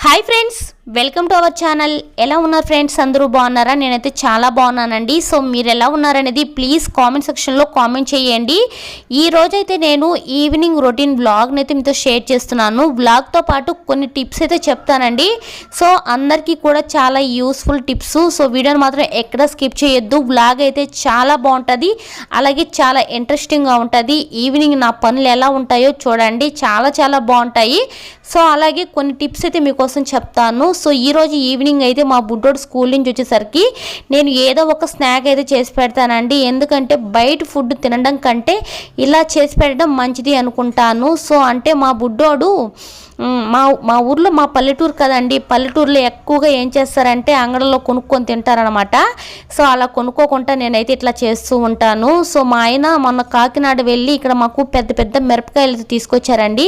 Hi friends, welcome to our channel. ఎలా ఉన్నారు friends? అందరూ బాగున్నారా? నేనైతే చాలా బాగున్నానండి. సో మీరు ఎలా ఉన్నారనేది ప్లీజ్ కామెంట్ సెక్షన్లో కామెంట్ చేయండి. ఈ రోజైతే నేను ఈవినింగ్ రొటీన్ వ్లాగ్ని అయితే మీతో షేర్ చేస్తున్నాను. వ్లాగ్తో పాటు కొన్ని టిప్స్ అయితే చెప్తానండి. సో అందరికీ కూడా చాలా యూస్ఫుల్ టిప్స్. సో వీడియోని మాత్రం ఎక్కడ స్కిప్ చేయొద్దు. వ్లాగ్ అయితే చాలా బాగుంటుంది, అలాగే చాలా ఇంట్రెస్టింగ్గా ఉంటుంది. ఈవినింగ్ నా పనులు ఎలా ఉంటాయో చూడండి, చాలా చాలా బాగుంటాయి. సో అలాగే కొన్ని టిప్స్ అయితే మీకోసం చెప్తాను. సో ఈరోజు ఈవినింగ్ అయితే మా బుడ్డోడు స్కూల్ నుంచి వచ్చేసరికి నేను ఏదో ఒక స్నాక్ అయితే చేసి పెడతానండి. ఎందుకంటే బయట ఫుడ్ తినడం కంటే ఇలా చేసి పెట్టడం మంచిది అనుకుంటాను. సో అంటే మా బుడ్డోడు మా ఊర్లో, మా పల్లెటూరు కదండి, పల్లెటూరులో ఎక్కువగా ఏం చేస్తారంటే అంగడిలో కొనుక్కొని తింటారనమాట. సో అలా కొనుక్కోకుండా నేనైతే ఇట్లా చేస్తూ ఉంటాను. సో మా ఆయన మొన్న కాకినాడ వెళ్ళి ఇక్కడ మాకు పెద్ద పెద్ద మిరపకాయలు తీసుకొచ్చారండి.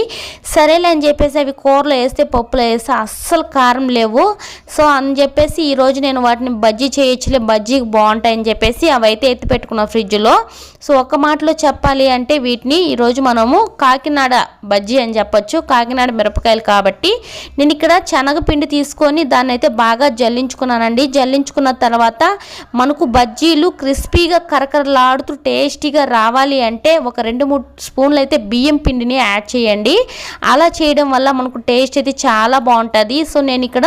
సరేలే అని చెప్పేసి అవి కూరలో వేస్తే, పప్పులో వేస్తే అస్సలు కారం లేవు. సో అని చెప్పేసి ఈరోజు నేను వాటిని బజ్జీ చేయొచ్చులే, బజ్జీకి బాగుంటాయని చెప్పేసి అవి అయితే ఎత్తి పెట్టుకున్నాను ఫ్రిడ్జ్లో. సో ఒక మాటలో చెప్పాలి అంటే వీటిని ఈరోజు మనము కాకినాడ బజ్జీ అని చెప్పొచ్చు, కాకినాడ మిరపకాయలు కాబట్టి. నేను ఇక్కడ శనగపిండి తీసుకొని దాన్ని అయితే బాగా జల్లించుకున్నానండి. జల్లించుకున్న తర్వాత మనకు బజ్జీలు క్రిస్పీగా కరకరలాడుతూ టేస్టీగా రావాలి అంటే ఒక 2-3 స్పూన్లు అయితే బియ్యం పిండిని యాడ్ చేయండి. అలా చేయడం వల్ల మనకు టేస్ట్ అయితే చాలా బాగుంటుంది. సో నేను ఇక్కడ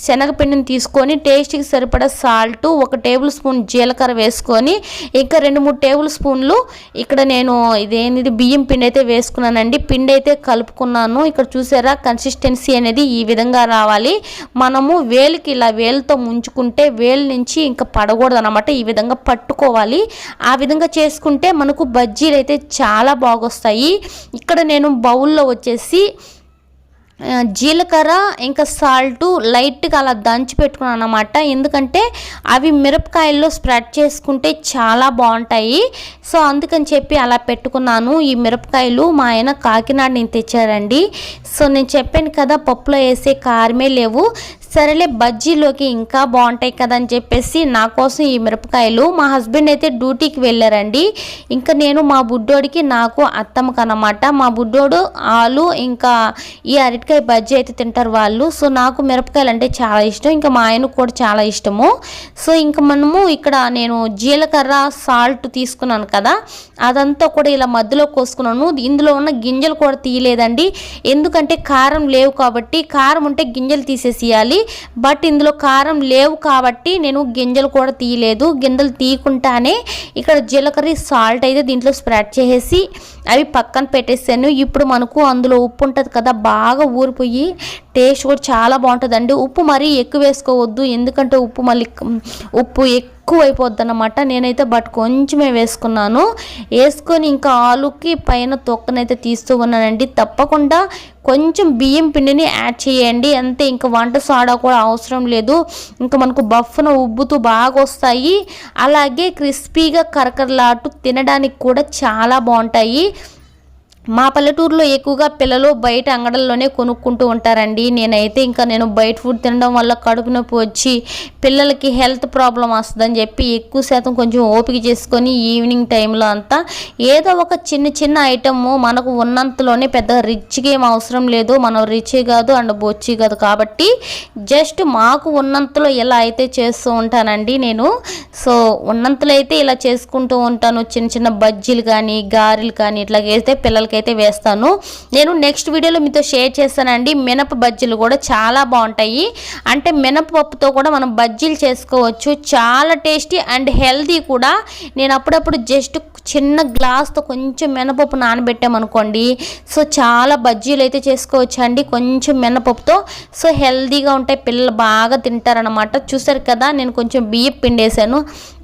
శనగపిండిని తీసుకొని టేస్ట్కి సరిపడా సాల్ట్, 1 టేబుల్ స్పూన్ జీలకర్ర వేసుకొని ఇంకా 2-3 టేబుల్ స్పూన్లు ఇక్కడ నేను ఇదేంది బియ్యం పిండి అయితే వేసుకున్నానండి. పిండి అయితే కలుపుకున్నాను. ఇక్కడ చూసారా కన్సిస్టెన్సీ అనేది ఈ విధంగా రావాలి. మనము వేలికి ఇలా వేలుతో ముంచుకుంటే వేలు నుంచి ఇంకా పడకూడదు అనమాట, ఈ విధంగా పట్టుకోవాలి. ఆ విధంగా చేసుకుంటే మనకు బజ్జీలు అయితే చాలా బాగొస్తాయి. ఇక్కడ నేను బౌల్లో వచ్చేసి జీలకర్ర ఇంకా సాల్ట్ లైట్గా అలా దంచి పెట్టుకున్నాను అనమాట. ఎందుకంటే అవి మిరపకాయల్లో స్ప్రెడ్ చేసుకుంటే చాలా బాగుంటాయి. సో అందుకని చెప్పి అలా పెట్టుకున్నాను. ఈ మిరపకాయలు మా ఆయన కాకినాడ నుంచి తెచ్చారండి. సో నేను చెప్పాను కదా పప్పులో వేసే కారమే లేవు, సరేలే బజ్జీలోకి ఇంకా బాగుంటాయి కదా అని చెప్పేసి నా కోసం ఈ మిరపకాయలు. మా హస్బెండ్ అయితే డ్యూటీకి వెళ్ళారండి. ఇంకా నేను మా బుడ్డోడికి, నాకు అత్తమ్మకు అన్నమాట. మా బుడ్డోడు ఆలు ఇంకా ఈ అరటికాయ బజ్జీ అయితే తింటారు వాళ్ళు. సో నాకు మిరపకాయలు అంటే చాలా ఇష్టం, ఇంకా మా ఆయనకు కూడా చాలా ఇష్టము. సో ఇంకా మనము ఇక్కడ నేను జీలకర్ర సాల్ట్ తీసుకున్నాను కదా, అదంతా కూడా ఇలా మధ్యలో కోసుకున్నాను. ఇందులో ఉన్న గింజలు కూడా తీయలేదండి, ఎందుకంటే కారం లేవు కాబట్టి. కారం ఉంటే గింజలు తీసేసేయాలి, బట్ ఇందులో కారం లేవు కాబట్టి నేను గింజలు కూడా తీయలేదు. గింజలు తీయకుండానే ఇక్కడ జీలకర్ర సాల్ట్ అయితే దీంట్లో స్ప్రెడ్ చేసేసి అవి పక్కన పెట్టేసాను. ఇప్పుడు మనకు అందులో ఉప్పు ఉంటుంది కదా, బాగా ఊరిపోయి టేస్ట్ కూడా చాలా బాగుంటుందండి. ఉప్పు మరీ ఎక్కువ వేసుకోవద్దు, ఎందుకంటే ఉప్పు ఎక్కువ అయిపోద్ది అన్నమాట. నేనైతే బట్ కొంచెమే వేసుకున్నాను. వేసుకొని ఇంకా ఆలుకి పైన తొక్కనైతే తీస్తూ ఉన్నానండి. తప్పకుండా కొంచెం బియ్యం పిండిని యాడ్ చేయండి అంతే, ఇంకా వంట సోడా కూడా అవసరం లేదు. ఇంకా మనకు బఫ్ఫున ఉబ్బుతూ బాగా వస్తాయి, అలాగే క్రిస్పీగా కరకరలాడుతూ తినడానికి కూడా చాలా బాగుంటాయి. మా పల్లెటూరులో ఎక్కువగా పిల్లలు బయట అంగడల్లోనే కొనుక్కుంటూ ఉంటారండి. నేను బయట ఫుడ్ తినడం వల్ల కడుపు నొప్పి వచ్చి పిల్లలకి హెల్త్ ప్రాబ్లం వస్తుందని చెప్పి ఎక్కువ శాతం కొంచెం ఓపిక చేసుకొని ఈవినింగ్ టైంలో అంతా ఏదో ఒక చిన్న చిన్న ఐటమ్ మనకు ఉన్నంతలోనే, పెద్ద రిచ్గా ఏం అవసరం లేదు. మనం రిచ్ కాదు అండ్ బొచ్చి కాదు కాబట్టి జస్ట్ మాకు ఉన్నంతలో ఇలా అయితే చేస్తూ ఉంటానండి నేను. సో ఉన్నంతలో అయితే ఇలా చేసుకుంటూ ఉంటాను. చిన్న చిన్న బజ్జీలు కానీ గారెలు కానీ ఇట్లా వేస్తే పిల్లలకి అయితే వేస్తాను. నేను నెక్స్ట్ వీడియోలో మీతో షేర్ చేస్తానండి. మినప బజ్జీలు కూడా చాలా బాగుంటాయి. అంటే మినపప్పుతో కూడా మనం బజ్జీలు చేసుకోవచ్చు, చాలా టేస్టీ అండ్ హెల్తీ కూడా. నేను అప్పుడప్పుడు జస్ట్ చిన్న గ్లాస్తో కొంచెం మినపప్పు నానబెట్టామనుకోండి, సో చాలా బజ్జీలు అయితే చేసుకోవచ్చు అండి కొంచెం మినపప్పుతో. సో హెల్తీగా ఉంటాయి, పిల్లలు బాగా తింటారనమాట. చూసారు కదా, నేను కొంచెం బియ్యం పిండి వేసాను,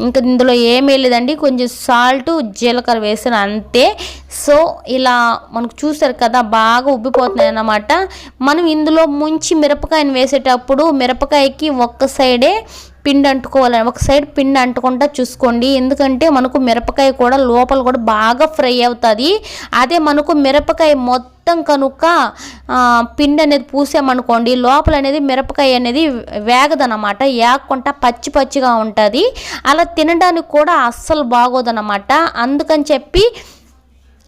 ఇంకా ఇందులో ఏమీ లేదండి, కొంచెం సాల్ట్ జీలకర్ర వేసాను అంతే. సో ఇలా మనకు చూసారు కదా బాగా ఉబ్బిపోతున్నాయి అన్నమాట. మనం ఇందులో ముంచి మిరపకాయని వేసేటప్పుడు మిరపకాయకి ఒక్క సైడే పిండి అంటుకోవాలి, ఒక సైడ్ పిండి అంటుకుంటా చూసుకోండి. ఎందుకంటే మనకు మిరపకాయ కూడా లోపల కూడా బాగా ఫ్రై అవుతుంది. అదే మనకు మిరపకాయ మొత్తం కనుక పిండి అనేది పూసామనుకోండి, లోపల అనేది మిరపకాయ అనేది వేగదనమాట, వేగకుండా పచ్చి పచ్చిగా ఉంటుంది. అలా తినడానికి కూడా అస్సలు బాగోదన్నమాట. అందుకని చెప్పి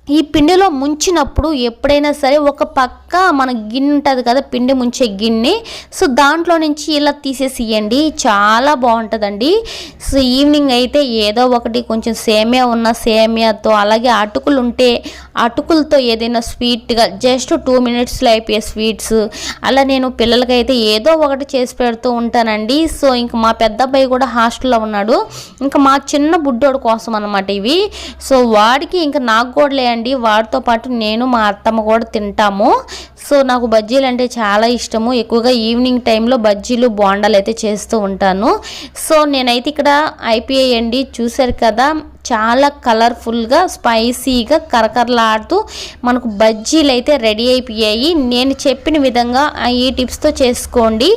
ఈ పిండిలో ముంచినప్పుడు ఎప్పుడైనా సరే ఒక పక్క మన గిన్నె ఉంటుంది కదా, పిండి ముంచే గిన్నె, సో దాంట్లో నుంచి ఇలా తీసేసియండి, చాలా బాగుంటుందండి. సో ఈవినింగ్ అయితే ఏదో ఒకటి కొంచెం సేమియా ఉన్న సేమియాతో, అలాగే అటుకులు ఉంటే అటుకులతో ఏదైనా స్వీట్గా జస్ట్ 2 మినిట్స్లో అయిపోయే స్వీట్స్, అలా నేను పిల్లలకైతే ఏదో ఒకటి చేసి పెడుతూ ఉంటానండి. సో ఇంకా మా పెద్ద అబ్బాయి కూడా హాస్టల్లో ఉన్నాడు, ఇంకా మా చిన్న బుడ్డోడు కోసం అనమాట ఇవి. సో వాడికి ఇంకా నాకు కూడా అండి, వాటితో పాటు నేను మా అత్తమ్మ కూడా తింటాము. సో నాకు బజ్జీలు అంటే చాలా ఇష్టము, ఎక్కువగా ఈవినింగ్ టైంలో బజ్జీలు బోండాలు అయితే చేస్తూ ఉంటాను. సో నేనైతే ఇక్కడ అయిపోయాయండి, చూసారు కదా, చాలా కలర్ఫుల్గా స్పైసీగా కరకరలాడుతూ మనకు బజ్జీలు అయితే రెడీ అయిపోయాయి. నేను చెప్పిన విధంగా ఈ టిప్స్తో చేసుకోండి,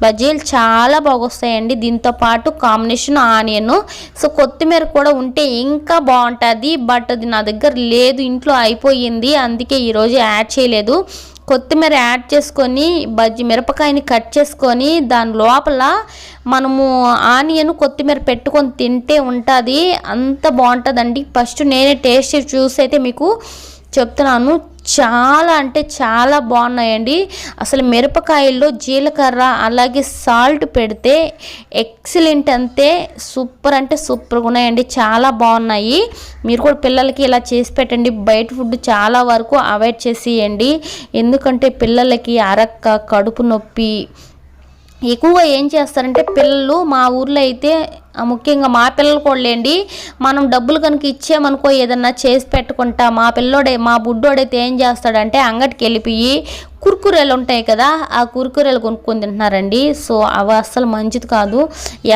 బజ్జీలు చాలా బాగొస్తాయండి. దీంతో పాటు కాంబినేషన్ ఆనియన్, సో కొత్తిమీర కూడా ఉంటే ఇంకా బాగుంటుంది, బట్ అది నా దగ్గర లేదు, ఇంట్లో అయిపోయింది, అందుకే ఈరోజు యాడ్ చేయలేదు. కొత్తిమీర యాడ్ చేసుకొని మిరపకాయని కట్ చేసుకొని దాని లోపల మనము ఆనియన్ కొత్తిమీర పెట్టుకొని తింటే ఉంటుంది, అంత బాగుంటుందండి. ఫస్ట్ నేనే టేస్ట్ చూసి అయితే మీకు చెప్తున్నాను, చాలా అంటే చాలా బాగున్నాయండి. అసలు మిరపకాయల్లో జీలకర్ర అలాగే సాల్ట్ పెడితే ఎక్సలెంట్, అంతే సూపర్ అంటే సూపర్గా ఉన్నాయండి, చాలా బాగున్నాయి. మీరు కూడా పిల్లలకి ఇలా చేసి పెట్టండి. బయట ఫుడ్ చాలా వరకు అవాయిడ్ చేసేయండి, ఎందుకంటే పిల్లలకి అరక్క, కడుపు నొప్పి ఎక్కువగా ఏం చేస్తారంటే పిల్లలు, మా ఊర్లో అయితే ముఖ్యంగా మా పిల్లలు కూడా లేండి, మనం డబ్బులు కనుక ఇచ్చామనుకో ఏదన్నా చేసి పెట్టుకుంటా, మా బుడ్డోడైతే ఏం చేస్తాడంటే అంగడికి వెళ్ళిపోయి కుర్కురేలు ఉంటాయి కదా, ఆ కుర్కురేలు కొనుక్కొని తింటున్నారండి. సో అవి అస్సలు మంచిది కాదు,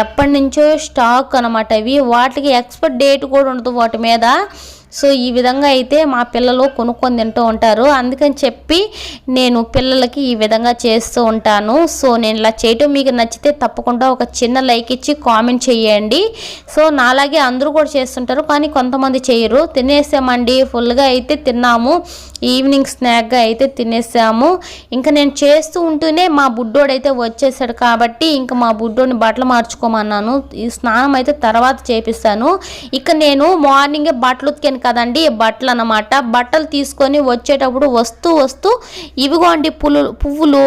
ఎప్పటి నుంచో స్టాక్ అనమాట అవి, వాటికి ఎక్స్పైర్ డేట్ కూడా ఉండదు వాటి మీద. సో ఈ విధంగా అయితే మా పిల్లలు కొనుక్కొని తింటూ ఉంటారు, అందుకని చెప్పి నేను పిల్లలకి ఈ విధంగా చేస్తూ ఉంటాను. సో నేను ఇలా చేయటం మీకు నచ్చితే తప్పకుండా ఒక చిన్న లైక్ ఇచ్చి కామెంట్ చేయండి. సో నాలాగే అందరూ కూడా చేస్తుంటారు, కానీ కొంతమంది చేయరు. తినేసామండి, ఫుల్గా అయితే తిన్నాము, ఈవినింగ్ స్నాక్గా అయితే తినేసాము. ఇంకా నేను చేస్తూ ఉంటూనే మా బుడ్డోడైతే వచ్చేసాడు కాబట్టి ఇంకా మా బుడ్డోని బట్టలు మార్చుకోమన్నాను, ఈ స్నానం అయితే తర్వాత చేపిస్తాను. ఇక నేను మార్నింగే బట్టలు ఉతికాను కదండి, బట్టలు అన్నమాట, బట్టలు తీసుకొని వచ్చేటప్పుడు వస్తూ ఇవిగోండి పువ్వులు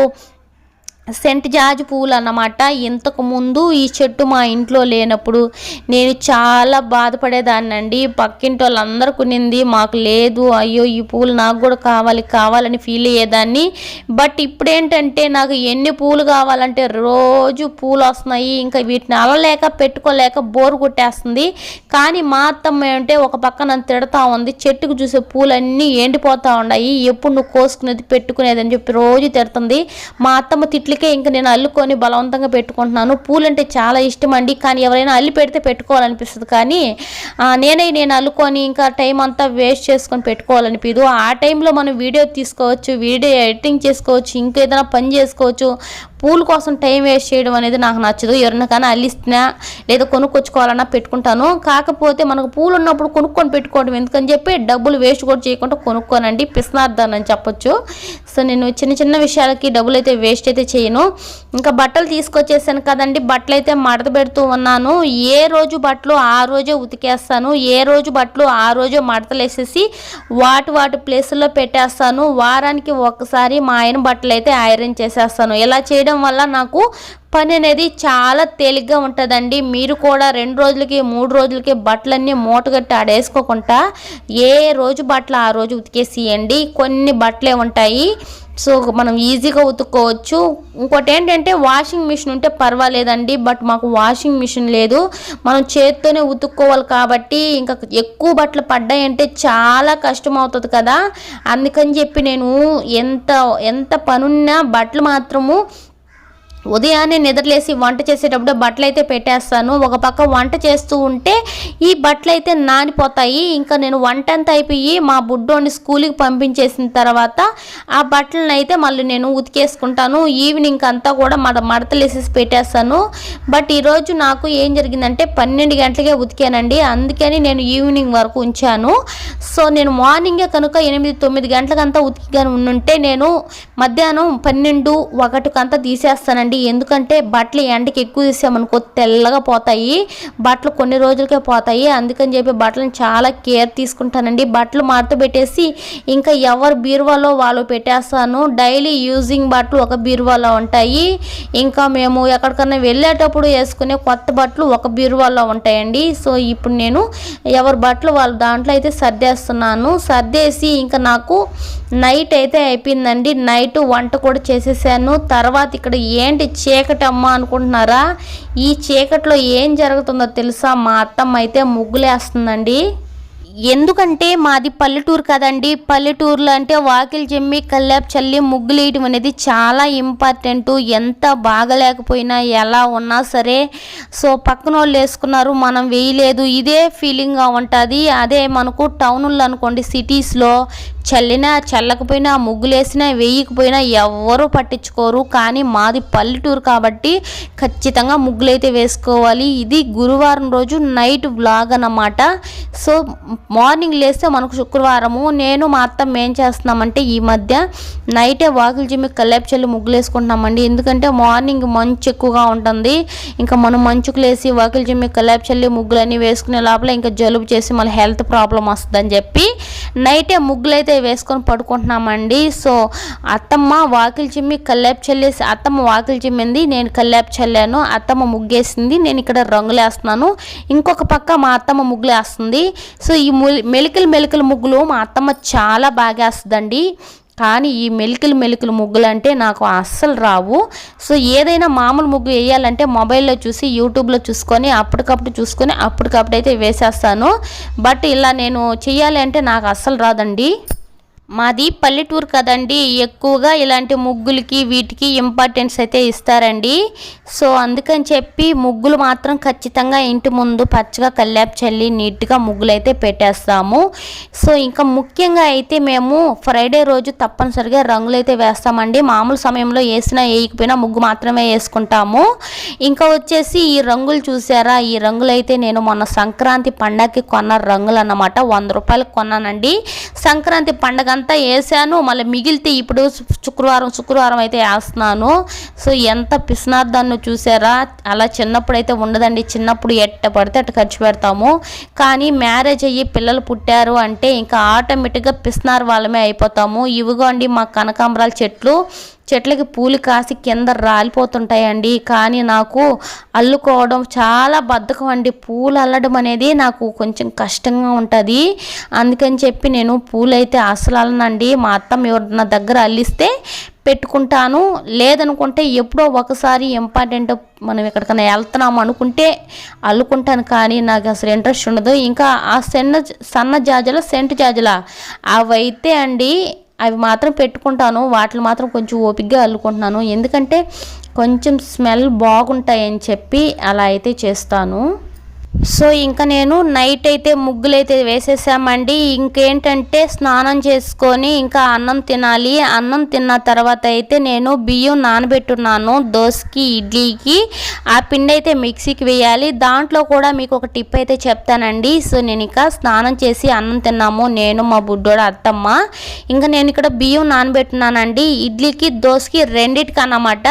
సెంట్ జాజి పువ్వులు అన్నమాట. ఇంతకు ముందు ఈ చెట్టు మా ఇంట్లో లేనప్పుడు నేను చాలా బాధపడేదాన్ని అండి, పక్కింటి వాళ్ళందరూ కొనింది, మాకు లేదు, అయ్యో ఈ పువ్వులు నాకు కూడా కావాలని ఫీల్ అయ్యేదాన్ని. బట్ ఇప్పుడు ఏంటంటే నాకు ఎన్ని పువ్వులు కావాలంటే రోజు పువ్వులు వస్తున్నాయి, ఇంకా వీటిని అలలేక పెట్టుకోలేక బోరు కొట్టేస్తుంది. కానీ మా అత్తమ్మ ఏంటంటే ఒక పక్క నన్ను తిడతా ఉంది, చెట్టుకు చూసే పూలన్నీ ఎండిపోతూ ఉన్నాయి, ఎప్పుడు నువ్వు కోసుకునేది పెట్టుకునేది అని చెప్పి రోజు తిడుతుంది. మా అత్తమ్మ తిట్లు ఇంకా నేను అల్లుకొని బలవంతంగా పెట్టుకుంటున్నాను. పూలంటే చాలా ఇష్టం అండి, కానీ ఎవరైనా అల్లి పెడితే పెట్టుకోవాలనిపిస్తుంది, కానీ నేను అల్లుకొని ఇంకా టైం అంతా వేస్ట్ చేసుకొని పెట్టుకోవాలనిపించదు. ఆ టైంలో మనం వీడియో తీసుకోవచ్చు, వీడియో ఎడిటింగ్ చేసుకోవచ్చు, ఇంకేదైనా పని చేసుకోవచ్చు. పూల కోసం టైం వేస్ట్ చేయడం అనేది నాకు నచ్చదు. ఎవరైనా కానీ అల్లిస్తున్నా లేదా కొనుక్కొచ్చుకోవాలన్నా పెట్టుకుంటాను, కాకపోతే మనకు పూలు ఉన్నప్పుడు కొనుక్కొని పెట్టుకోవడం ఎందుకని చెప్పి డబ్బులు వేస్ట్ కూడా చేయకుండా కొనుక్కోనండి, పిసినార్దాన్ని అని చెప్పొచ్చు. సో నేను చిన్న విషయాలకి డబ్బులు అయితే వేస్ట్ అయితే చేయను. ఇంకా బట్టలు తీసుకొచ్చేసాను కదండి, బట్టలు అయితే మడత పెడుతూ ఉన్నాను. ఏ రోజు బట్టలు ఆ రోజే ఉతికేస్తాను, ఏ రోజు బట్టలు ఆ రోజే మడతలు వేసేసి వాటి ప్లేసుల్లో పెట్టేస్తాను. వారానికి ఒకసారి మా ఆయన బట్టలు అయితే ఐరన్ చేసేస్తాను. ఇలా చేయడం వల్ల నాకు పని అనేది చాలా తేలిగ్గా ఉంటుందండి. మీరు కూడా 2 రోజులకి 3 రోజులకి బట్టలన్నీ మూటగట్టి ఆడేసుకోకుండా ఏ రోజు బట్టలు ఆ రోజు ఉతికేసియండి. కొన్ని బట్టలే ఉంటాయి, సో మనం ఈజీగా ఉతుక్కోవచ్చు. ఇంకోటి ఏంటంటే వాషింగ్ మిషన్ ఉంటే పర్వాలేదండి, బట్ మాకు వాషింగ్ మిషన్ లేదు, మనం చేత్తోనే ఉతుక్కోవాలి కాబట్టి ఇంకా ఎక్కువ బట్టలు పడ్డాయంటే చాలా కష్టం అవుతుంది కదా. అందుకని చెప్పి నేను ఎంత పనున్నా బట్టలు మాత్రము ఉదయాన్నే నిద్రలేసి వంట చేసేటప్పుడు బట్టలు అయితే పెట్టేస్తాను. ఒక పక్క వంట చేస్తూ ఉంటే ఈ బట్టలు అయితే నానిపోతాయి. ఇంకా నేను వంట అంతా అయిపోయి మా బుడ్డోని స్కూల్కి పంపించేసిన తర్వాత ఆ బట్టలను అయితే మళ్ళీ నేను ఉతికేసుకుంటాను. ఈవినింగ్ అంతా కూడా మడతలు వేసేసి పెట్టేస్తాను. బట్ ఈరోజు నాకు ఏం జరిగిందంటే 12 గంటలకే ఉతికానండి, అందుకని నేను ఈవినింగ్ వరకు ఉంచాను. సో నేను మార్నింగే కనుక 8-9 గంటలకంతా ఉతికిగానే ఉంటే నేను మధ్యాహ్నం 12-1 తీసేస్తానండి. వేసుకుంటానండి. ఎందుకంటే బట్టలు ఎండకి ఎక్కువ తీసామనుకో తెల్లగా పోతాయి, బట్టలు కొన్ని రోజులకే పోతాయి. అందుకని చెప్పి బట్టలను చాలా కేర్ తీసుకుంటానండి. బట్టలు మడత పెట్టేసి ఇంకా ఎవరు బీరువాలో వాళ్ళు పెట్టేస్తాను. డైలీ యూజింగ్ బట్టలు ఒక బీరువాలో ఉంటాయి. ఇంకా మేము ఎక్కడికన్నా వెళ్ళేటప్పుడు వేసుకునే కొత్త బట్టలు ఒక బీరువాలో ఉంటాయండి. సో ఇప్పుడు నేను ఎవరి బట్టలు వాళ్ళ దాంట్లో అయితే సర్దేస్తున్నాను. సర్దేసి ఇంకా నాకు నైట్ అయితే అయిపోయిందండి. నైట్ వంట కూడా చేసేసాను. తర్వాత ఇక్కడ ఏంటి చీకటి అమ్మ అనుకుంటున్నారా? ఈ చీకట్లో ఏం జరుగుతుందో తెలుసా? మా అత్తమ్మ అయితే ముగ్గులేస్తుందండి. ఎందుకంటే మాది పల్లెటూరు కదండి. పల్లెటూరులో అంటే వాకిలి చిమ్మి కల్లాపు చల్లి ముగ్గులు వేయడం అనేది చాలా ఇంపార్టెంటు. ఎంత బాగలేకపోయినా ఎలా ఉన్నా సరే సో పక్కన వాళ్ళు వేసుకున్నారు మనం వేయలేదు, ఇదే ఫీలింగ్గా ఉంటుంది. అదే మనకు టౌన్లో అనుకోండి, సిటీస్లో చల్లినా చల్లకపోయినా ముగ్గులు వేసినా వేయకపోయినా ఎవ్వరూ పట్టించుకోరు. కానీ మాది పల్లెటూరు కాబట్టి ఖచ్చితంగా ముగ్గులు అయితే వేసుకోవాలి. ఇది గురువారం రోజు నైట్ వ్లాగ్ అన్నమాట. సో మార్నింగ్ లేస్తే మనకు శుక్రవారము నేను మా అత్తమ్మ ఏం చేస్తున్నామంటే ఈ మధ్య నైటే వాకిలి చిమ్మి కల్లాపు చల్లి ముగ్గులు వేసుకుంటున్నామండి. ఎందుకంటే మార్నింగ్ మంచు ఎక్కువగా ఉంటుంది. ఇంకా మనం మంచుకు లేసి వాకిలి చిమ్మి కల్లాపు చల్లి ముగ్గులన్నీ వేసుకునే లోపల ఇంకా జలుబు చేసి మళ్ళీ హెల్త్ ప్రాబ్లం వస్తుందని చెప్పి నైటే ముగ్గులు అయితే వేసుకొని పడుకుంటున్నామండి. సో అత్తమ్మ వాకిలి చిమ్మి కల్లాపు చల్లేసి, అత్తమ్మ వాకిలి చిమ్మింది, నేను కల్లాపు చల్లాను. అత్తమ్మ ముగ్గేసింది, నేను ఇక్కడ రంగులు వేస్తున్నాను. ఇంకొక పక్క మా అత్తమ్మ ముగ్గులు వేస్తుంది. సో ఈ మెలికలు ముగ్గులు మా అత్తమ్మ చాలా బాగా వేస్తుందండి. కానీ ఈ మెలికలు ముగ్గులు అంటే నాకు అస్సలు రావు. సో ఏదైనా మామూలు ముగ్గు వేయాలంటే మొబైల్లో చూసి యూట్యూబ్లో చూసుకొని అప్పటికప్పుడు అయితే వేసేస్తాను. బట్ ఇలా నేను చెయ్యాలి అంటే నాకు అస్సలు రాదండి. మాది పల్లెటూరు కదండి, ఎక్కువగా ఇలాంటి ముగ్గులకి వీటికి ఇంపార్టెన్స్ అయితే ఇస్తారండి. సో అందుకని చెప్పి ముగ్గులు మాత్రం ఖచ్చితంగా ఇంటి ముందు పచ్చగా కల్లాపు చల్లి నీట్గా ముగ్గులు అయితే పెట్టేస్తాము. సో ఇంకా ముఖ్యంగా అయితే మేము ఫ్రైడే రోజు తప్పనిసరిగా రంగులు అయితే వేస్తామండి. మామూలు సమయంలో వేసినా వేయకపోయినా ముగ్గు మాత్రమే వేసుకుంటాము. ఇంకా వచ్చేసి ఈ రంగులు చూసారా? ఈ రంగులు అయితే నేను మొన్న సంక్రాంతి పండగకి కొన్న రంగులు అన్నమాట. 100 రూపాయలకు కొన్నానండి. సంక్రాంతి పండగ అంతా వేసాను, మళ్ళీ మిగిలితే ఇప్పుడు శుక్రవారం అయితే వేస్తున్నాను. సో ఎంత పిసినార్దాన్ని చూసారా? అలా చిన్నప్పుడు అయితే ఉండదండి. చిన్నప్పుడు ఎట్ట పడితే అట్ట ఖర్చు పెడతాము. కానీ మ్యారేజ్ అయ్యి పిల్లలు పుట్టారు అంటే ఇంకా ఆటోమేటిక్గా పిసినారు వాళ్ళమే అయిపోతాము. ఇవిగోండి మా కనకాంబరాల చెట్లకి పూలు కాసి కింద రాలిపోతుంటాయండి. కానీ నాకు అల్లుకోవడం చాలా బద్ధకం అండి. పూలు అల్లడం అనేది నాకు కొంచెం కష్టంగా ఉంటుంది. అందుకని చెప్పి నేను పూలు అయితే అసలు అల్లనండి. మా అత్తమ్మ ఎవరన్నా దగ్గర అల్లిస్తే పెట్టుకుంటాను, లేదనుకుంటే ఎప్పుడో ఒకసారి ఇంపార్టెంట్ మనం ఎక్కడికైనా వెళ్తున్నాము అనుకుంటే అల్లుకుంటాను. కానీ నాకు అసలు ఇంట్రెస్ట్ ఉండదు. ఇంకా ఆ సన్న జాజల సెంటు జాజల అవైతే అండి అవి మాత్రం పెట్టుకుంటాను. వాటిని మాత్రం కొంచెం ఓపికగా అల్లుకుంటున్నాను. ఎందుకంటే కొంచెం స్మెల్ బాగుంటాయని చెప్పి అలా అయితే చేస్తాను. సో ఇంకా నేను నైట్ అయితే ముగ్గులు అయితే వేసేసామండి. ఇంకేంటంటే స్నానం చేసుకొని ఇంకా అన్నం తినాలి. అన్నం తిన్న తర్వాత అయితే నేను బియ్యం నానబెట్టున్నాను దోశకి ఇడ్లీకి. ఆ పిండి అయితే మిక్సీకి వేయాలి. దాంట్లో కూడా మీకు ఒక టిప్ అయితే చెప్తానండి. సో నేను ఇక స్నానం చేసి అన్నం తిన్నాము, నేను మా బుడ్డోడు అత్తమ్మ. ఇంకా నేను ఇక్కడ బియ్యం నానబెట్టున్నానండి ఇడ్లీకి దోశకి రెండిటికి అన్నమాట.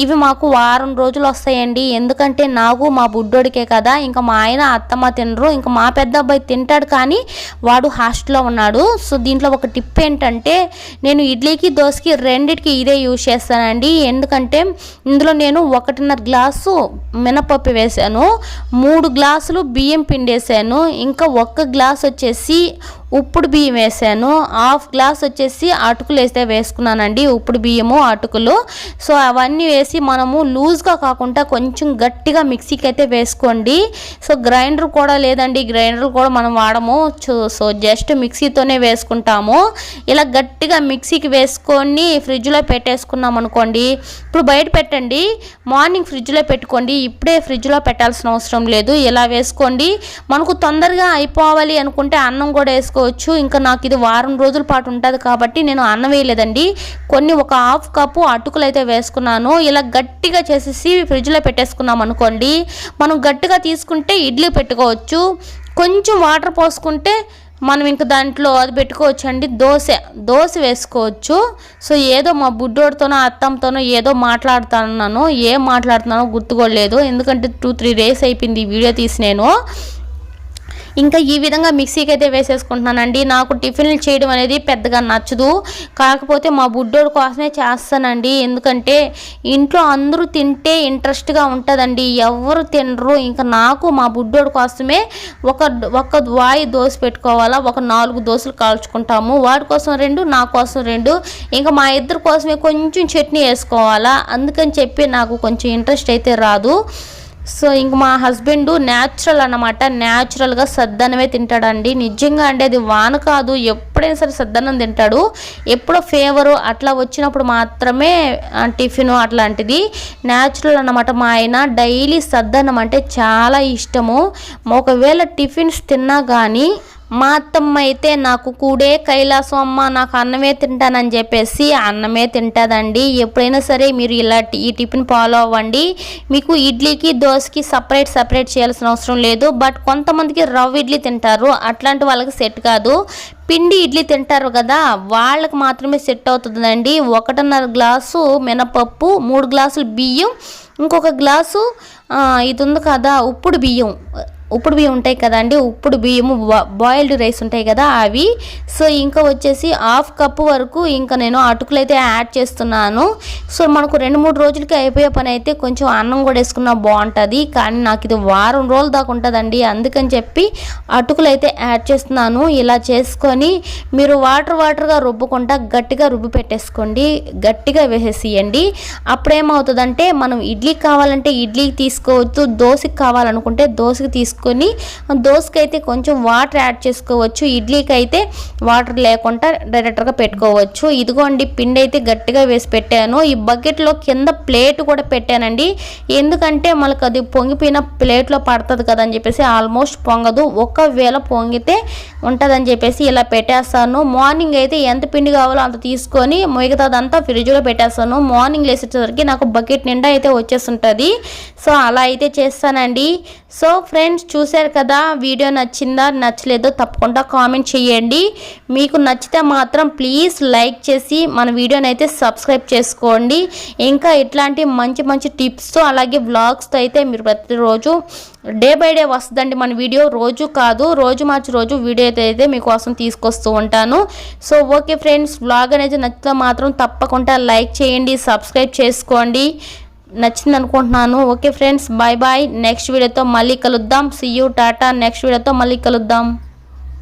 ఇవి మాకు వారం రోజులు వస్తాయండి. ఎందుకంటే నాకు మా బుడ్డోడికే కదా, ఇంకా మా ఆయన అత్తమ్మ తినరు. ఇంకా మా పెద్ద అబ్బాయి తింటాడు కానీ వాడు హాస్టల్లో ఉన్నాడు. సో దీంట్లో ఒక టిప్ ఏంటంటే నేను ఇడ్లీకి దోశకి రెండిటికి ఇదే యూజ్ చేస్తానండి. ఎందుకంటే ఇందులో నేను 1.5 గ్లాసు మినపప్పు వేసాను, 3 గ్లాసులు బియ్యం పిండి వేసాను, ఇంకా 1 గ్లాస్ వచ్చేసి ఉప్పుడు బియ్యం వేసాను, 1/2 గ్లాస్ వచ్చేసి అటుకులు వేసుకున్నానండి. ఉప్పుడు బియ్యము అటుకులు. సో అవన్నీ వేసి మనము లూజ్గా కాకుండా కొంచెం గట్టిగా మిక్సీకి అయితే వేసుకోండి. సో గ్రైండర్ కూడా లేదండి, గ్రైండర్ కూడా మనం వాడము. సో జస్ట్ మిక్సీతోనే వేసుకుంటాము. ఇలా గట్టిగా మిక్సీకి వేసుకొని ఫ్రిడ్జ్లో పెట్టేసుకున్నాం అనుకోండి. ఇప్పుడు బయట పెట్టండి, మార్నింగ్ ఫ్రిడ్జ్లో పెట్టుకోండి. ఇప్పుడే ఫ్రిడ్జ్లో పెట్టాల్సిన అవసరం లేదు. ఇలా వేసుకోండి. మనకు తొందరగా అయిపోవాలి అనుకుంటే అన్నం కూడా వేసుకోవచ్చు. ఇంకా నాకు ఇది వారం రోజుల పాటు ఉంటుంది కాబట్టి నేను అన్నం వేయలేదండి. ఒక 1/2 కప్పు అటుకులు అయితే వేసుకున్నాను. ఇలా గట్టిగా చేసేసి ఫ్రిడ్జ్లో పెట్టేసుకున్నాం అనుకోండి. మనం గట్టిగా తీసుకుంటే ఇడ్లీ పెట్టుకోవచ్చు. కొంచెం వాటర్ పోసుకుంటే మనం ఇంకా దాంట్లో అది పెట్టుకోవచ్చు అండి, దోశ వేసుకోవచ్చు. సో ఏదో మా బుడ్డోడితోనో అత్తంతోనో ఏదో మాట్లాడుతున్నాను, ఏం మాట్లాడుతున్నానో గుర్తుకోలేదు, ఎందుకంటే 2-3 డేస్ అయిపోయింది ఈ వీడియో తీసి నేను. ఇంకా ఈ విధంగా మిక్సీకి అయితే వేసేసుకుంటున్నానండి. నాకు టిఫిన్లు చేయడం అనేది పెద్దగా నచ్చదు, కాకపోతే మా బుడ్డోడి కోసమే చేస్తానండి. ఎందుకంటే ఇంట్లో అందరూ తింటే ఇంట్రెస్ట్గా ఉంటుందండి, ఎవరు తినరు. ఇంకా నాకు మా బుడ్డోడి కోసమే ఒక వాయి దోశ పెట్టుకోవాలా, ఒక 4 దోశలు కాల్చుకుంటాము. వాడి కోసం 2, నా కోసం 2, ఇంకా మా ఇద్దరి కోసమే కొంచెం చట్నీ వేసుకోవాలా. అందుకని చెప్పి నాకు కొంచెం ఇంట్రెస్ట్ అయితే రాదు. సో ఇంక మా హస్బెండ్ న్యాచురల్ అన్నమాట, న్యాచురల్గా సద్దన్నమే తింటాడండి. నిజంగా అండి, అది వాన కాదు, ఎప్పుడైనా సరే సద్దన్నం తింటాడు. ఎప్పుడో ఫేవరు అట్లా వచ్చినప్పుడు మాత్రమే టిఫిన్ అట్లాంటిది. న్యాచురల్ అన్నమాట. మా ఆయన డైలీ సద్దన్నం అంటే చాలా ఇష్టము. ఒకవేళ టిఫిన్స్ తిన్నా కానీ మా అత్తమ్మ అయితే నాకు కూడే కైలాసం అమ్మ, నాకు అన్నమే తింటానని చెప్పేసి అన్నమే తింటుందండి. ఎప్పుడైనా సరే మీరు ఈ టిఫిన్ ఫాలో అవ్వండి. మీకు ఇడ్లీకి దోశకి సపరేట్ చేయాల్సిన అవసరం లేదు. బట్ కొంతమందికి రవ్వ ఇడ్లీ తింటారు, అట్లాంటి వాళ్ళకి సెట్ కాదు. పిండి ఇడ్లీ తింటారు కదా, వాళ్ళకి మాత్రమే సెట్ అవుతుందండి. 1.5 గ్లాసు మినపప్పు, 3 గ్లాసులు బియ్యం, ఇంకొక గ్లాసు ఇది ఉంది కదా ఉప్పుడు బియ్యం ఉంటాయి కదండి, ఉప్పుడు బియ్యము బాయిల్డ్ రైస్ ఉంటాయి కదా అవి. సో ఇంకా వచ్చేసి 1/2 కప్పు వరకు ఇంకా నేను అటుకులు అయితే యాడ్ చేస్తున్నాను. సో మనకు 2-3 రోజులకి అయిపోయే పని అయితే కొంచెం అన్నం కూడా వేసుకున్నా బాగుంటుంది, కానీ నాకు ఇది వారం రోజుల దాకా ఉంటుందండి. అందుకని చెప్పి అటుకులు అయితే యాడ్ చేస్తున్నాను. ఇలా చేసుకొని మీరు వాటర్గా రుబ్బకుండా గట్టిగా రుబ్బి పెట్టేసుకోండి, గట్టిగా వేసేసియండి. అప్పుడేమవుతుందంటే మనం ఇడ్లీకి కావాలంటే ఇడ్లీకి తీసుకోవచ్చు, దోశకి కావాలనుకుంటే దోశకి తీసుకొని దోశకైతే కొంచెం వాటర్ యాడ్ చేసుకోవచ్చు, ఇడ్లీకి అయితే వాటర్ లేకుండా డైరెక్ట్గా పెట్టుకోవచ్చు. ఇదిగోండి పిండి అయితే గట్టిగా వేసి పెట్టాను. ఈ బకెట్లో కింద ప్లేట్ కూడా పెట్టానండి, ఎందుకంటే మనకు అది పొంగిపోయిన ప్లేట్లో పడుతుంది కదా అని చెప్పేసి. ఆల్మోస్ట్ పొంగదు, ఒకవేళ పొంగితే ఉంటుందని చెప్పేసి ఇలా పెట్టేస్తాను. మార్నింగ్ అయితే ఎంత పిండి కావాలో అంత తీసుకొని మిగతాదంతా ఫ్రిడ్జ్లో పెట్టేస్తాను. మార్నింగ్ లేసేసరికి నాకు బకెట్ నిండా అయితే వచ్చేస్తుంటుంది. సో అలా అయితే చేస్తానండి. సో ఫ్రెండ్స్ చూశారు కదా, వీడియో నచ్చిందా నచ్చలేదో తప్పకుండా కామెంట్ చేయండి. మీకు నచ్చితే మాత్రం ప్లీజ్ లైక్ చేసి మన వీడియోని అయితే సబ్స్క్రైబ్ చేసుకోండి. ఇంకా ఇట్లాంటి మంచి టిప్స్తో అలాగే వ్లాగ్స్తో అయితే మీరు ప్రతిరోజు డే బై డే వస్తుందండి మన వీడియో. రోజు కాదు, రోజు మార్చి రోజు వీడియో అయితే మీకోసం తీసుకొస్తూ ఉంటాను. సో ఓకే ఫ్రెండ్స్, వ్లాగ్ అనేది నచ్చితే మాత్రం తప్పకుండా లైక్ చేయండి, సబ్స్క్రైబ్ చేసుకోండి. నచ్చింది అనుకుంటున్నాను. Okay friends, bye. నెక్స్ట్ వీడియోతో మళ్ళీ కలుద్దాం. See you, Tata. నెక్స్ట్ వీడియోతో మళ్ళీ కలుద్దాం.